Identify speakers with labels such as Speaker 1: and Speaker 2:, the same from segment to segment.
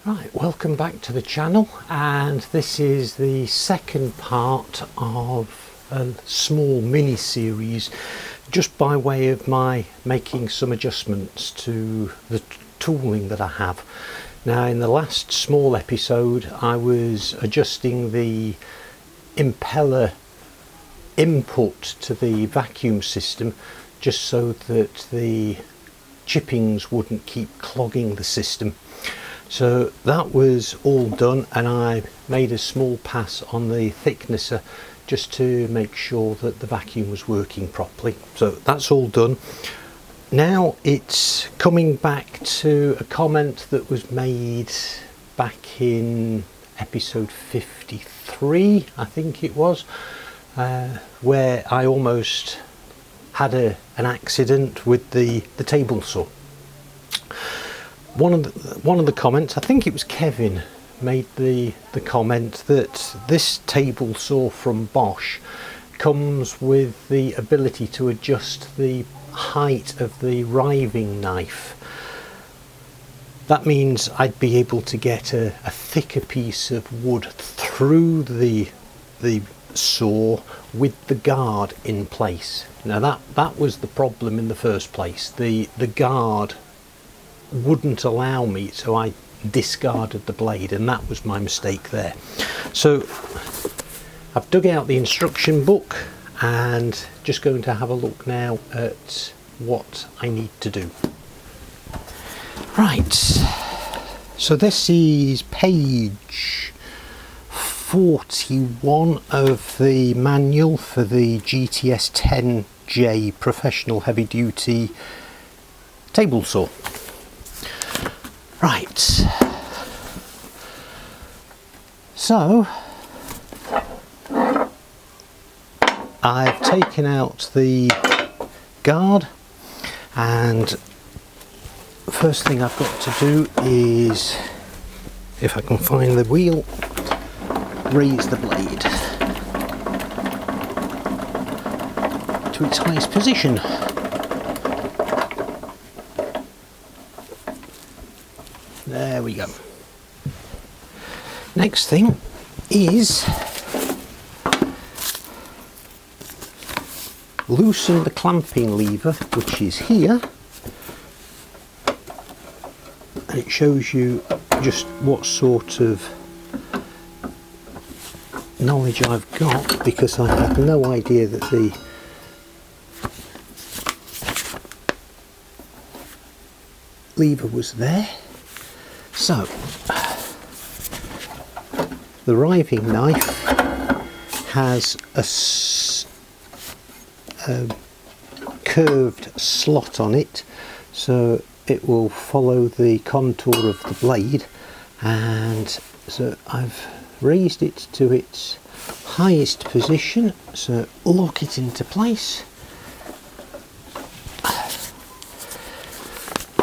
Speaker 1: Right, welcome back to the channel, and this is the second part of a small mini series just by way of my making some adjustments to the tooling that I have. Now, in the last small episode I was adjusting the impeller input to the vacuum system just so that the chippings wouldn't keep clogging the system. So that was all done, and I made a small pass on the thicknesser just to make sure that the vacuum was working properly. So that's all done. Now it's coming back to a comment that was made back in episode 53, I think it was, where I almost had an accident with the table saw. One of the comments, I think it was Kevin, made the comment that this table saw from Bosch comes with the ability to adjust the height of the riving knife. That means I'd be able to get a thicker piece of wood through the saw with the guard in place. Now that was the problem in the first place. The guard wouldn't allow me, so I discarded the blade, and that was my mistake there. So I've dug out the instruction book and just going to have a look now at what I need to do. Right, so this is page 41 of the manual for the GTS 10J professional heavy duty table saw. Right, so I've taken out the guard, and the first thing I've got to do is, if I can find the wheel, raise the blade to its highest position. There we go. Next thing is loosen the clamping lever, which is here, and it shows you just what sort of knowledge I've got, because I had no idea that the lever was there. So the riving knife has a curved slot on it, so it will follow the contour of the blade, and so I've raised it to its highest position, so lock it into place.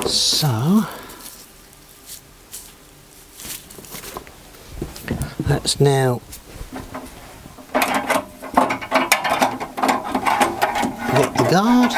Speaker 1: So let's now get the guard.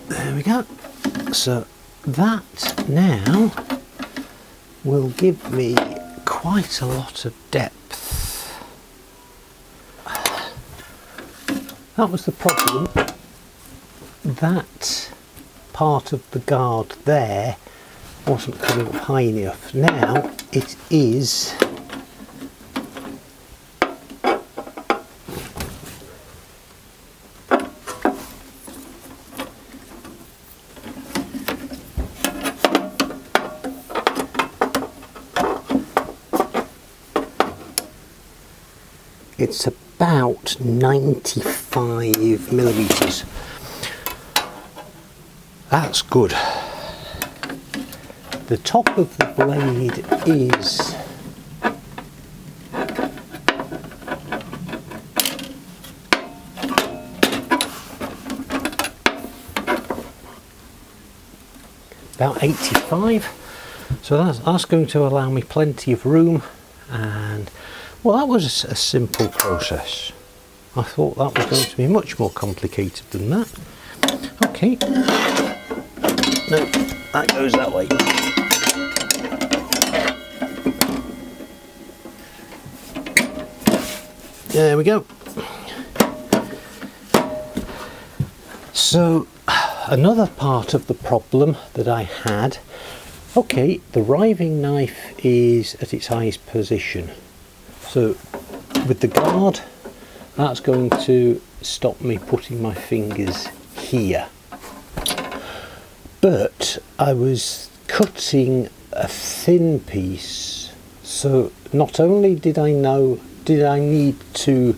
Speaker 1: There we go. So that now will give me quite a lot of depth. That was the problem. That part of the guard there wasn't coming up high enough. Now it is. It's about 95 millimeters. That's good. The top of the blade is about 85. So that's going to allow me plenty of room. And well, that was a simple process. I thought that was going to be much more complicated than that. Okay, no, that goes that way. There we go. So another part of the problem that I had, okay, the riving knife is at its highest position. So with the guard, that's going to stop me putting my fingers here. But I was cutting a thin piece, so not only did I need to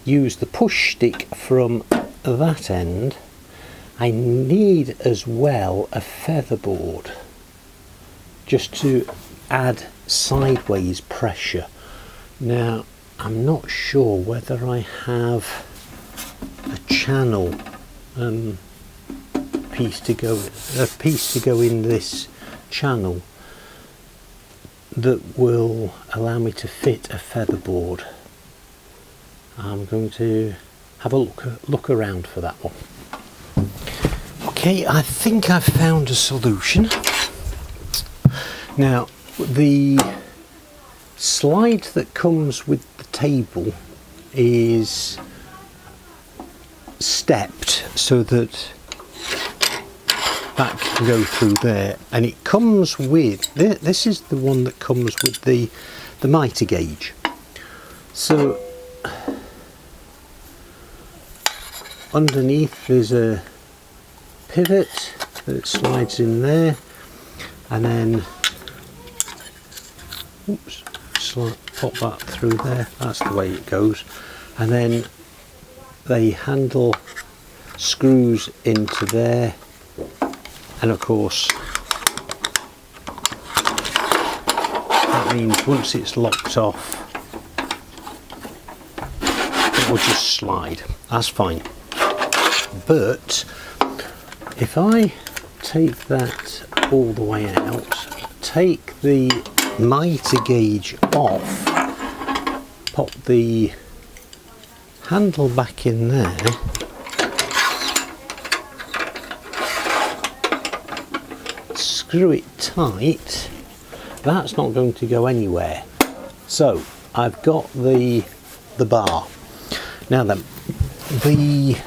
Speaker 1: use the push stick from that end, I need as well a featherboard just to add sideways pressure. Now I'm not sure whether I have a channel piece to go in this channel that will allow me to fit a featherboard. I'm going to have a look around for that one. Okay, I think I've found a solution. Now the slide that comes with the table is stepped so that can go through there, and it comes with this is the one that comes with the mitre gauge. So underneath there's a pivot that slides in there, and then pop that through there. That's the way it goes, and then the handle screws into there, and of course that means once it's locked off it will just slide. That's fine. But if I take that all the way out, take the mitre gauge off, pop the handle back in there, screw it tight, that's not going to go anywhere. So I've got the bar. Now then, the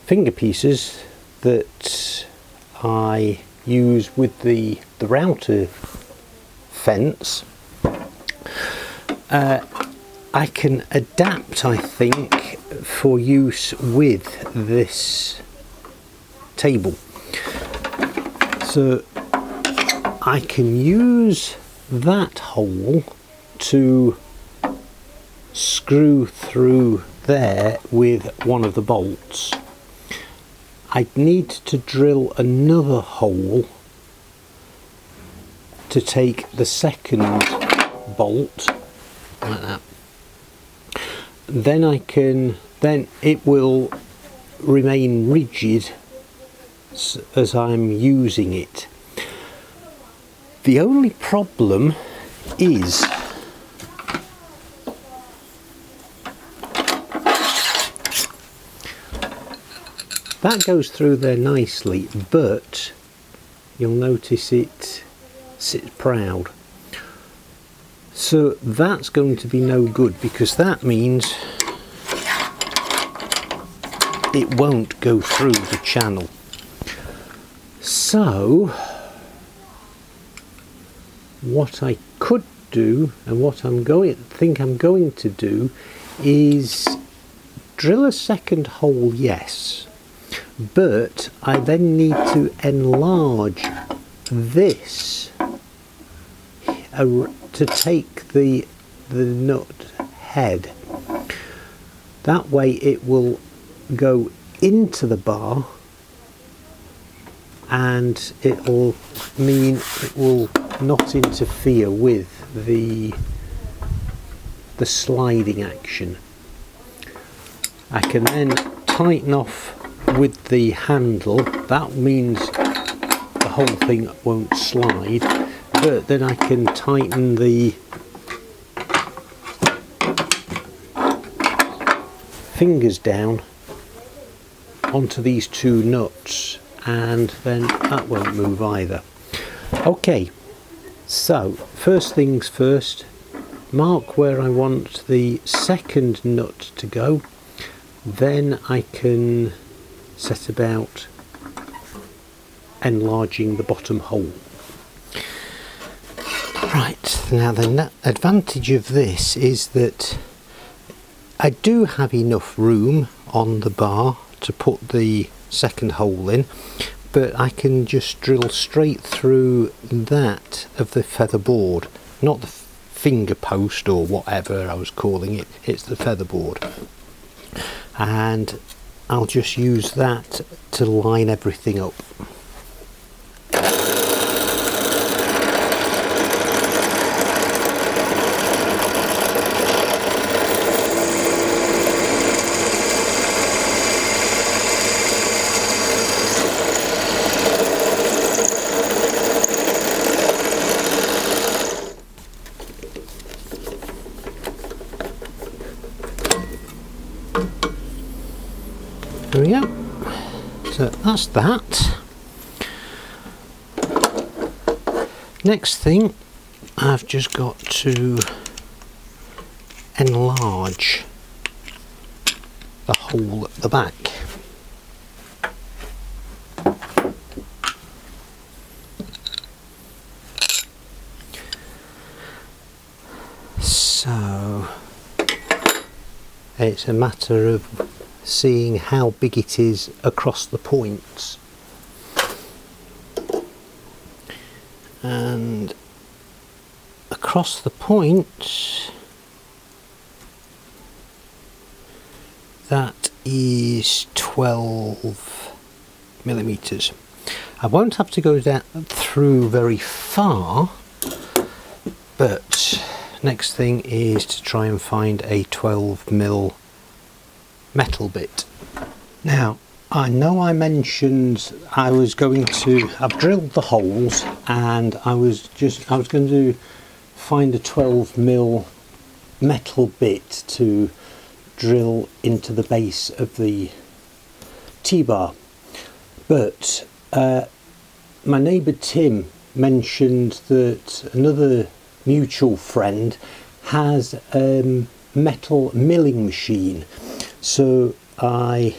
Speaker 1: finger pieces that I use with the router fence, I can adapt, I think, for use with this table. So I can use that hole to screw through there with one of the bolts. I'd need to drill another hole to take the second bolt like that. Then it will remain rigid as I'm using it. The only problem is that goes through there nicely, but you'll notice it sits proud. So that's going to be no good, because that means it won't go through the channel. So what I could do, and what I'm going to do, is drill a second hole, yes, but I then need to enlarge this to take the nut head. That way it will go into the bar, and it will mean it will not interfere with the sliding action. I can then tighten off with the handle. That means the whole thing won't slide, but then I can tighten the fingers down onto these two nuts, and then that won't move either. Okay, so first things first, mark where I want the second nut to go, then I can set about enlarging the bottom hole. Right, now the advantage of this is that I do have enough room on the bar to put the second hole in, but I can just drill straight through that of the featherboard, not the finger post or whatever I was calling it, it's the featherboard. And I'll just use that to line everything up. There we go. So that's that. Next thing, I've just got to enlarge the hole at the back. So it's a matter of seeing how big it is across the points, and across the points that is 12 millimeters. I won't have to go down through very far, but next thing is to try and find a 12mm metal bit. Now I know I mentioned I've drilled the holes, and I was going to find a 12mm metal bit to drill into the base of the T-bar, but my neighbour Tim mentioned that another mutual friend has a metal milling machine. So I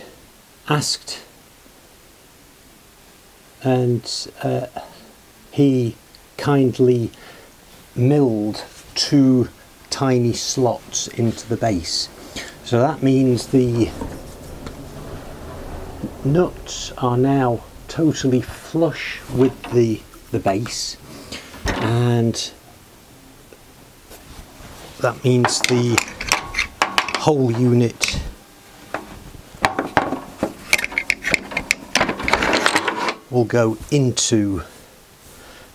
Speaker 1: asked, and he kindly milled 2 tiny slots into the base. So that means the nuts are now totally flush with the base, and that means the whole unit will go into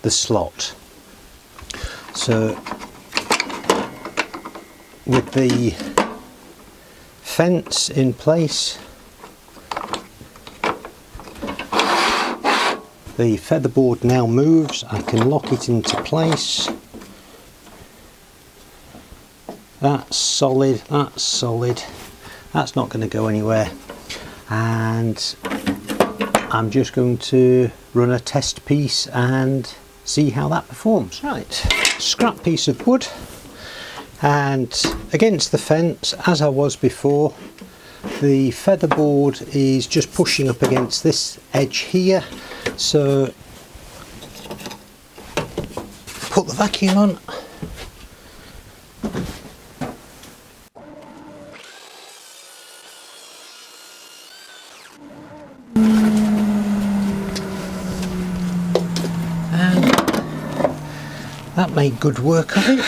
Speaker 1: the slot. So with the fence in place, the featherboard now moves. I can lock it into place. That's solid, that's solid, that's not going to go anywhere, and I'm just going to run a test piece and see how that performs. Right, scrap piece of wood, and against the fence, as I was before, the featherboard is just pushing up against this edge here, so put the vacuum on. That made good work of it.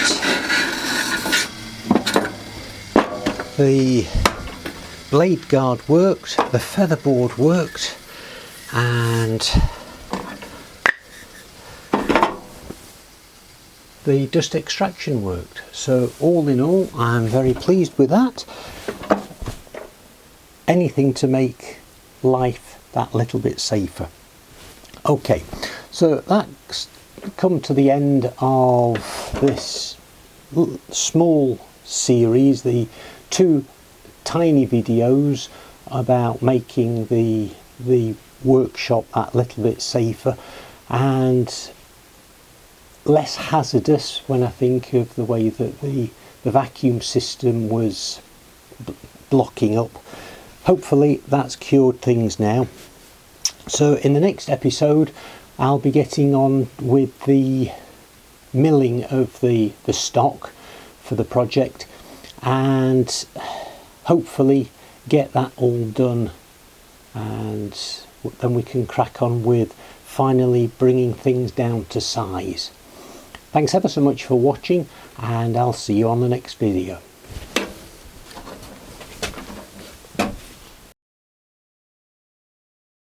Speaker 1: The blade guard worked, the featherboard worked, and the dust extraction worked. So all in all, I'm very pleased with that. anything to make life that little bit safer. Okay, so that's come to the end of this small series, the 2 tiny videos about making the workshop that little bit safer and less hazardous, when I think of the way that the vacuum system was blocking up. Hopefully that's cured things now. So in the next episode I'll be getting on with the milling of the stock for the project and hopefully get that all done, and then we can crack on with finally bringing things down to size. Thanks ever so much for watching, and I'll see you on the next video.